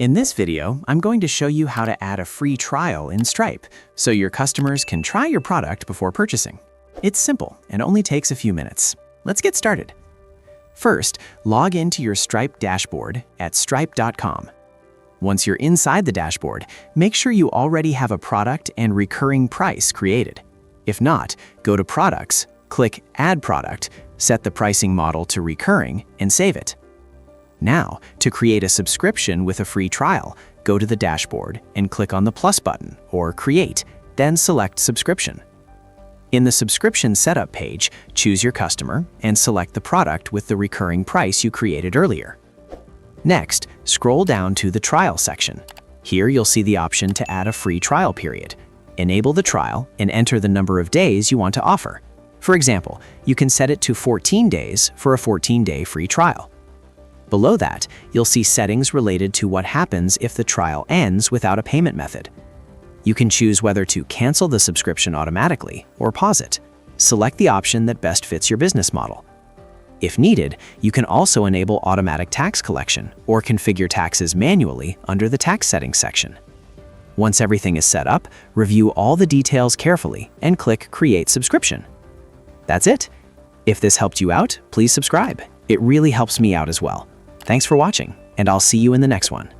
In this video, I'm going to show you how to add a free trial in Stripe so your customers can try your product before purchasing. It's simple and only takes a few minutes. Let's get started. First, log into your Stripe dashboard at stripe.com. Once you're inside the dashboard, make sure you already have a product and recurring price created. If not, go to Products, click Add Product, set the pricing model to Recurring, and save it. Now, to create a subscription with a free trial, go to the dashboard and click on the plus button, or Create, then select Subscription. In the subscription setup page, choose your customer and select the product with the recurring price you created earlier. Next, scroll down to the trial section. Here you'll see the option to add a free trial period. Enable the trial and enter the number of days you want to offer. For example, you can set it to 14 days for a 14-day free trial. Below that, you'll see settings related to what happens if the trial ends without a payment method. You can choose whether to cancel the subscription automatically or pause it. Select the option that best fits your business model. If needed, you can also enable automatic tax collection or configure taxes manually under the tax settings section. Once everything is set up, review all the details carefully and click Create Subscription. That's it. If this helped you out, please subscribe. It really helps me out as well. Thanks for watching, and I'll see you in the next one.